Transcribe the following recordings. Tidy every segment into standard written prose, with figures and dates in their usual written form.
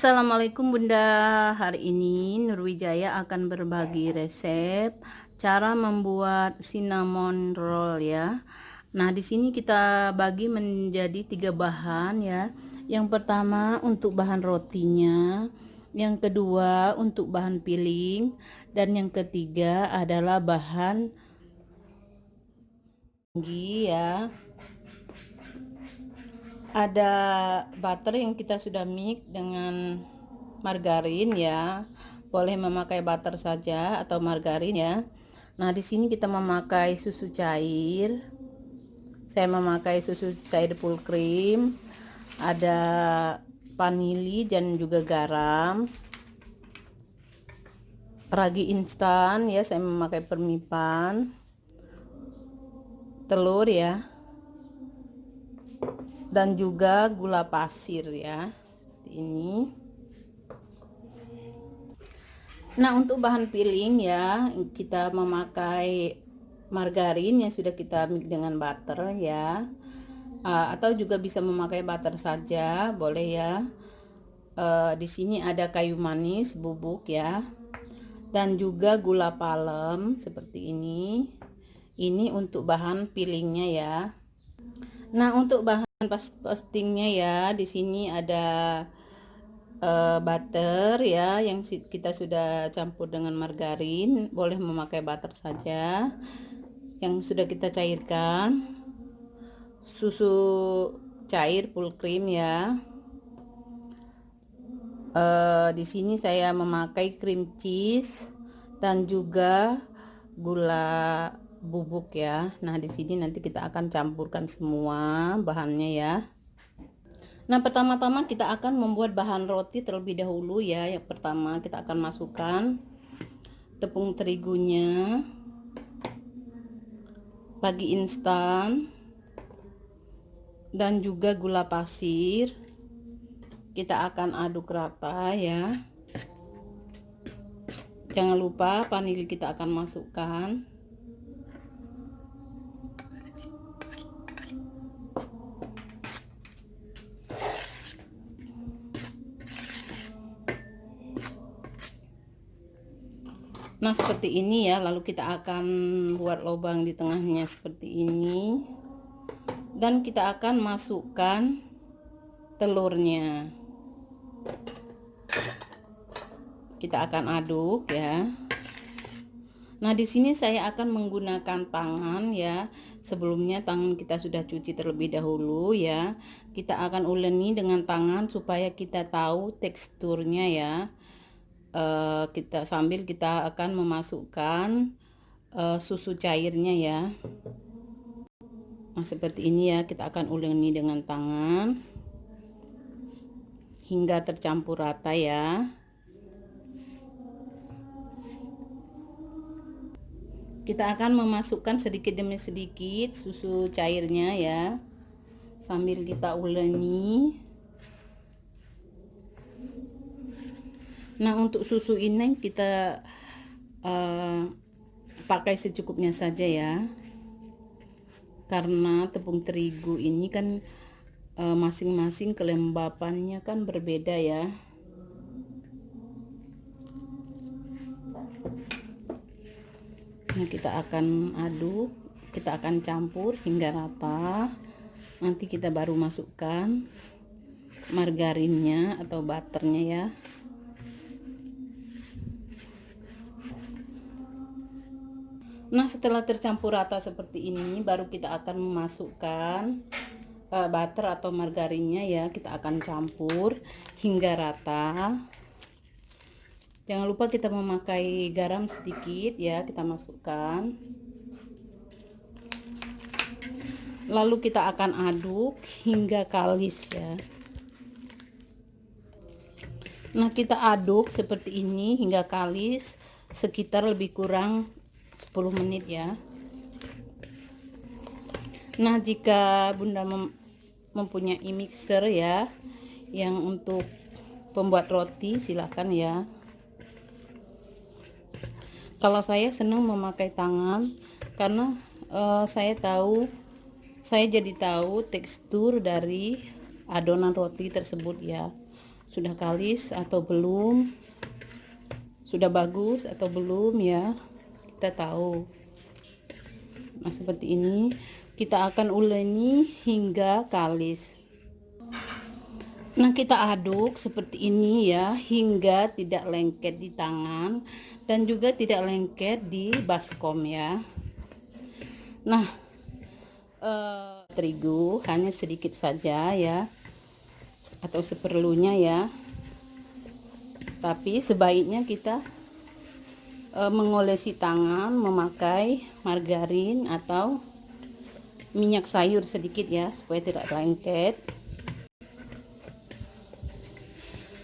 Assalamualaikum Bunda. Hari ini Nurwijaya akan berbagi resep cara membuat cinnamon roll ya. Nah, di sini kita bagi menjadi 3 bahan ya. Yang pertama untuk bahan rotinya, yang kedua untuk bahan piling, dan yang ketiga adalah bahan ya. Ada butter yang kita sudah mix dengan margarin ya. Boleh memakai butter saja atau margarin ya. Nah, di sini kita memakai susu cair. Saya memakai susu cair full cream. Ada vanili dan juga garam. Ragi instan ya, saya memakai permipan. Telur ya. Dan juga gula pasir ya. Seperti ini. Nah, untuk bahan piling ya, kita memakai margarin yang sudah kita mix dengan butter ya. Atau juga bisa memakai butter saja, boleh ya. Di sini ada kayu manis bubuk ya. Dan juga gula palem seperti ini. Ini untuk bahan pilingnya ya. Nah, untuk bahan pastingnya ya, di sini ada butter ya yang kita sudah campur dengan margarin. Boleh memakai butter saja yang sudah kita cairkan. Susu cair full cream ya. Di sini saya memakai cream cheese dan juga gula bubuk ya. Nah, di sini nanti kita akan campurkan semua bahannya ya. Nah, pertama-tama kita akan membuat bahan roti terlebih dahulu ya. Yang pertama kita akan masukkan tepung terigunya, ragi instan, dan juga gula pasir. Kita akan aduk rata ya. Jangan lupa vanili kita akan masukkan. Nah, seperti ini ya. Lalu kita akan buat lubang di tengahnya seperti ini. Dan kita akan masukkan telurnya. Kita akan aduk ya. Nah, di sini saya akan menggunakan tangan ya. Sebelumnya tangan kita sudah cuci terlebih dahulu ya. Kita akan uleni dengan tangan supaya kita tahu teksturnya ya. Sambil kita akan memasukkan susu cairnya ya. Nah, seperti ini ya, kita akan uleni dengan tangan hingga tercampur rata ya. Kita akan memasukkan sedikit demi sedikit susu cairnya ya, sambil kita uleni. Nah, untuk susu ini kita pakai secukupnya saja ya, karena tepung terigu ini kan masing-masing kelembapannya kan berbeda ya. Nah, kita akan aduk, kita akan campur hingga rata. Nanti kita baru masukkan margarinnya atau butternya ya. Nah, setelah tercampur rata seperti ini, baru kita akan memasukkan butter atau margarinnya ya. Kita akan campur hingga rata. Jangan lupa kita memakai garam sedikit ya, kita masukkan. Lalu kita akan aduk hingga kalis ya. Nah, kita aduk seperti ini hingga kalis sekitar lebih kurang 10 menit ya. Nah, jika Bunda mempunyai mixer ya yang untuk pembuat roti, silahkan ya. Kalau saya senang memakai tangan karena saya jadi tahu tekstur dari adonan roti tersebut ya. sudah kalis atau belum, sudah bagus atau belum ya, kita tahu. Nah seperti ini kita akan uleni hingga kalis. Nah kita aduk seperti ini ya, hingga tidak lengket di tangan dan juga tidak lengket di baskom ya. Nah terigu hanya sedikit saja ya, atau seperlunya ya, tapi sebaiknya kita mengolesi tangan memakai margarin atau minyak sayur sedikit ya, supaya tidak lengket.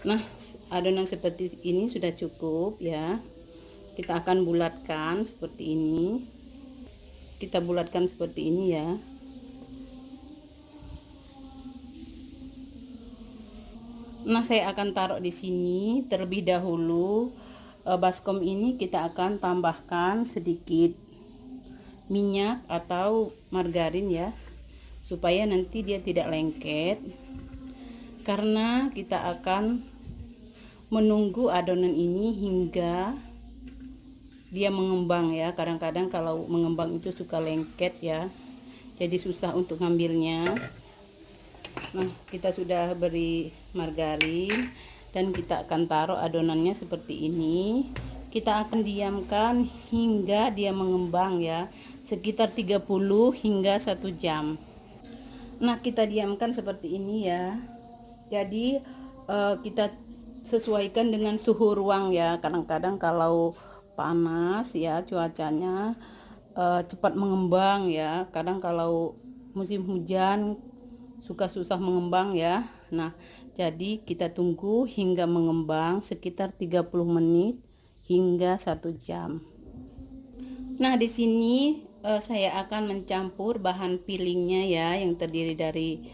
Nah adonan seperti ini sudah cukup ya, kita akan bulatkan seperti ini, kita bulatkan seperti ini ya. Nah saya akan taruh di sini terlebih dahulu. Baskom ini kita akan tambahkan sedikit minyak atau margarin ya, supaya nanti dia tidak lengket, karena kita akan menunggu adonan ini hingga dia mengembang ya. Kadang-kadang kalau mengembang itu suka lengket ya, jadi susah untuk ngambilnya. Nah kita sudah beri margarin dan kita akan taruh adonannya seperti ini. Kita akan diamkan hingga dia mengembang ya, sekitar 30 hingga 1 jam. Nah kita diamkan seperti ini ya, jadi kita sesuaikan dengan suhu ruang ya. Kadang-kadang kalau panas ya cuacanya cepat mengembang ya, kadang kalau musim hujan suka susah mengembang ya. Nah jadi kita tunggu hingga mengembang sekitar 30 menit hingga 1 jam. Nah di sini saya akan mencampur bahan peelingnya ya, yang terdiri dari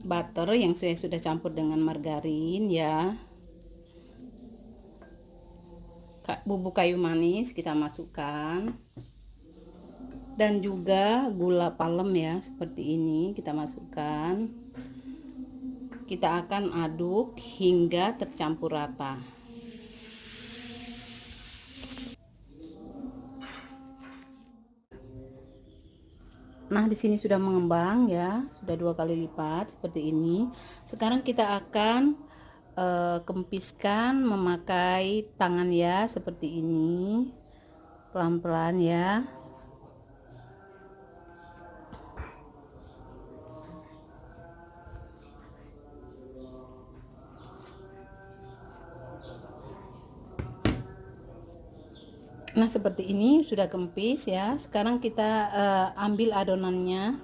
butter yang saya sudah campur dengan margarin ya, bubuk kayu manis kita masukkan, dan juga gula palem ya, seperti ini kita masukkan. Kita akan aduk hingga tercampur rata. Nah di sini sudah mengembang ya, sudah 2 kali lipat seperti ini. Sekarang kita akan kempiskan memakai tangan ya, seperti ini, pelan-pelan ya. Nah seperti ini sudah kempis ya. Sekarang kita ambil adonannya.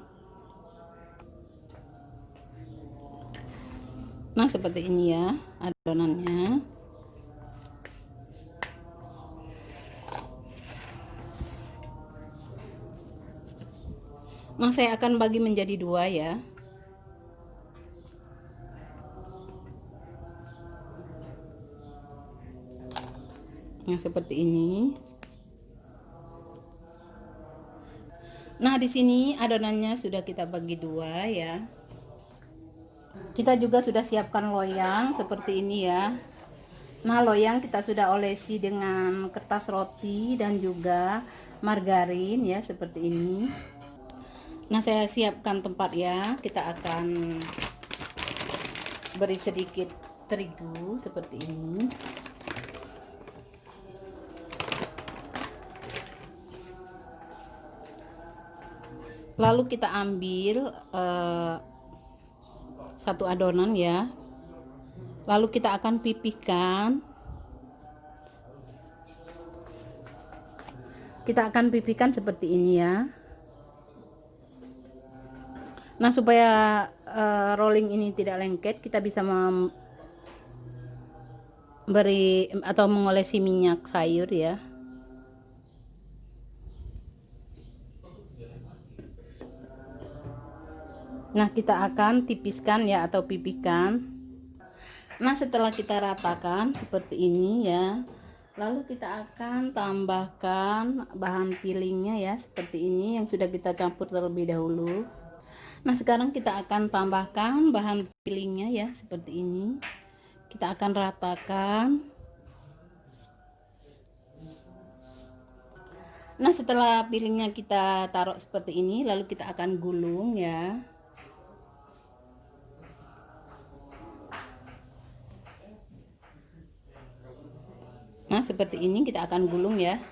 Nah seperti ini ya adonannya. Nah saya akan bagi menjadi 2 ya. Nah seperti ini. Nah di sini adonannya sudah kita bagi 2 ya. Kita juga sudah siapkan loyang seperti ini ya. Nah loyang kita sudah olesi dengan kertas roti dan juga margarin ya, seperti ini. Nah saya siapkan tempat ya, kita akan beri sedikit terigu seperti ini. Lalu kita ambil satu adonan ya, lalu kita akan pipihkan. Kita akan pipihkan seperti ini ya. Nah supaya rolling ini tidak lengket, kita bisa memberi atau mengolesi minyak sayur ya. Nah kita akan tipiskan ya, atau pipihkan. Nah setelah kita ratakan seperti ini ya, lalu kita akan tambahkan bahan peelingnya ya, seperti ini yang sudah kita campur terlebih dahulu. Nah, sekarang kita akan tambahkan bahan filingnya ya, seperti ini. Kita akan ratakan. Nah, setelah filingnya kita taruh seperti ini, lalu kita akan gulung ya. Nah, seperti ini kita akan gulung ya.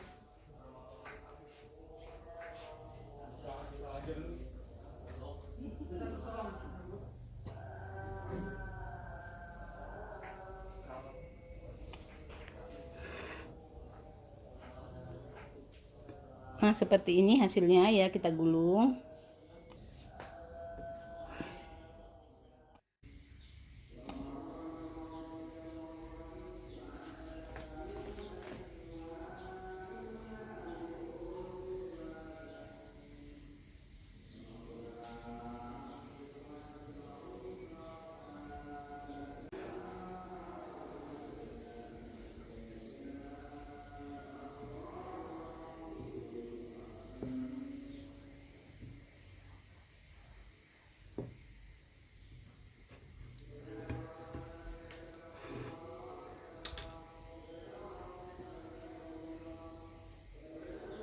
Nah, seperti ini hasilnya ya, kita gulung.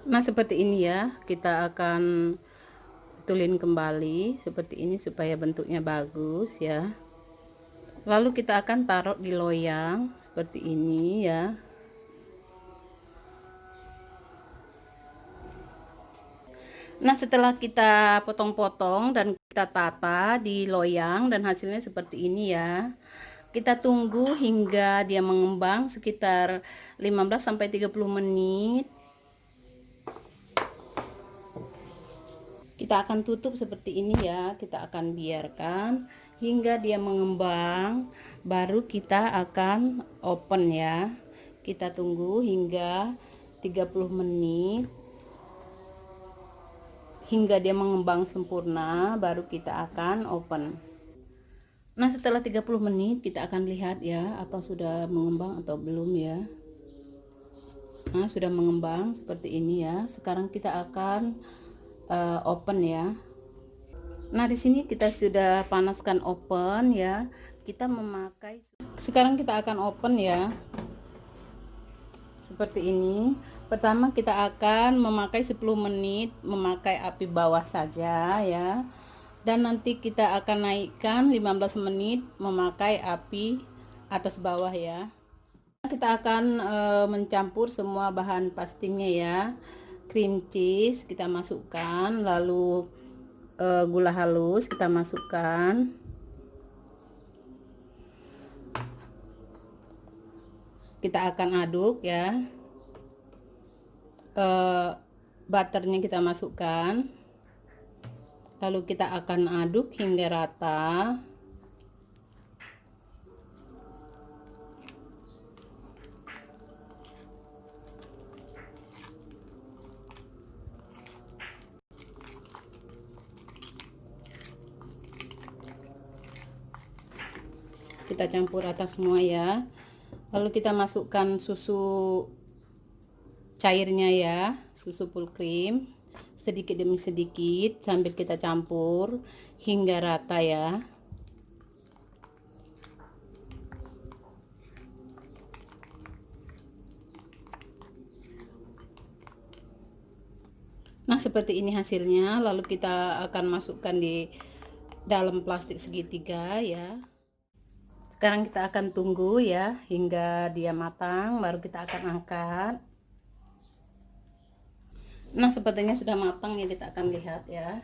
Nah, seperti ini ya, kita akan tulin kembali seperti ini supaya bentuknya bagus ya. Lalu kita akan taruh di loyang seperti ini ya. Nah, setelah kita potong-potong dan kita tata di loyang dan hasilnya seperti ini ya. Kita tunggu hingga dia mengembang sekitar 15 sampai 30 menit. Kita akan tutup seperti ini ya. Kita akan biarkan hingga dia mengembang, baru kita akan open ya. Kita tunggu hingga 30 menit hingga dia mengembang sempurna, baru kita akan open. Nah, setelah 30 menit kita akan lihat ya, apa sudah mengembang atau belum ya. Nah, sudah mengembang seperti ini ya. Sekarang kita akan open ya. Nah, di sini kita sudah panaskan open ya. Kita memakai, sekarang kita akan open ya. Seperti ini. Pertama kita akan memakai 10 menit memakai api bawah saja ya. Dan nanti kita akan naikkan 15 menit memakai api atas bawah ya. Kita akan mencampur semua bahan pastingnya ya. Cream cheese kita masukkan, lalu gula halus kita masukkan. Kita akan aduk ya. Butternya kita masukkan, lalu kita akan aduk hingga rata. Kita campur rata semua ya. Lalu kita masukkan susu cairnya ya, susu full cream, sedikit demi sedikit sambil kita campur hingga rata ya. Nah, seperti ini hasilnya. Lalu kita akan masukkan di dalam plastik segitiga ya. Sekarang kita akan tunggu ya hingga dia matang, baru kita akan angkat. Nah, sepertinya sudah matang ya, kita akan lihat ya.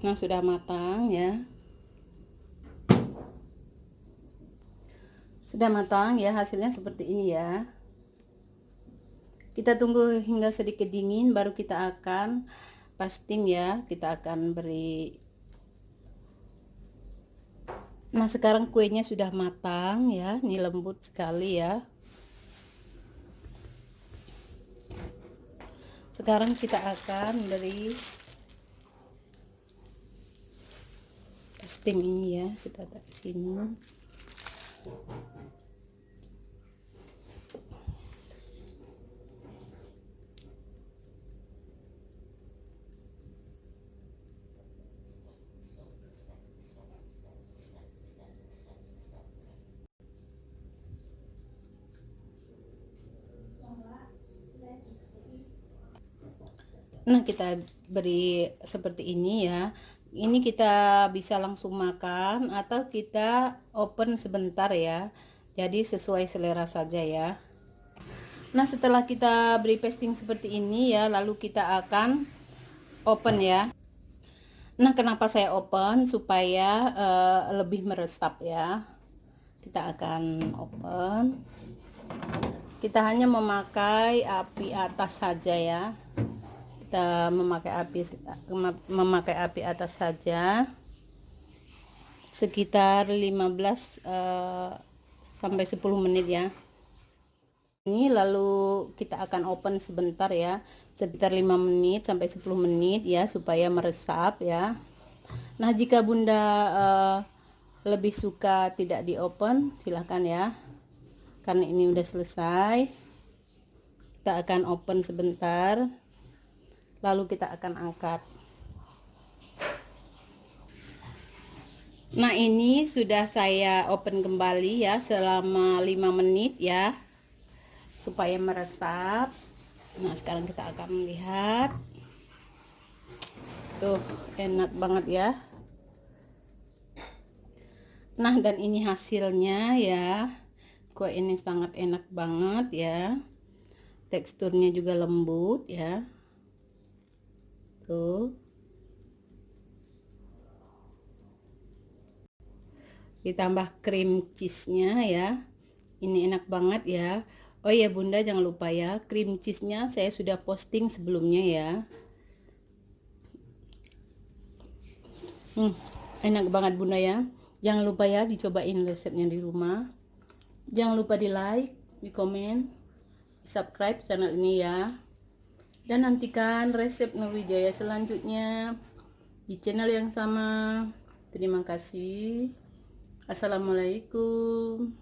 Nah, sudah matang ya. Sudah matang ya, hasilnya seperti ini ya. Kita tunggu hingga sedikit dingin, baru kita akan pasting ya. Kita akan beri. Nah, sekarang kuenya sudah matang ya, ini lembut sekali ya. Sekarang kita akan beri pasting ini ya, kita taruh sini. Nah, kita beri seperti ini ya. Ini kita bisa langsung makan atau kita open sebentar ya. Jadi sesuai selera saja ya. Nah, setelah kita beri pasting seperti ini ya, lalu kita akan open ya. Nah, kenapa saya open? Supaya lebih meresap ya. Kita akan open. Kita hanya memakai api atas saja ya. Kita memakai api atas saja. Sekitar 15 sampai 10 menit ya. Ini lalu kita akan open sebentar ya, sekitar 5 menit sampai 10 menit ya, supaya meresap ya. Nah, jika Bunda lebih suka tidak di open, silahkan ya, karena ini udah selesai. Kita akan open sebentar, lalu kita akan angkat. Nah, ini sudah saya open kembali ya selama 5 menit ya, supaya meresap. Nah, sekarang kita akan melihat. Tuh, enak banget ya. Nah, dan ini hasilnya ya. Kue ini sangat enak banget ya. Teksturnya juga lembut ya. Tuh. Ditambah cream cheese-nya ya. Ini enak banget ya. Oh ya Bunda, jangan lupa ya, cream cheese-nya saya sudah posting sebelumnya ya. Enak banget Bunda ya. Jangan lupa ya dicobain resepnya di rumah. Jangan lupa di like, di komen, di subscribe channel ini ya. Dan nantikan resep Nurwijaya selanjutnya di channel yang sama. Terima kasih. Assalamualaikum.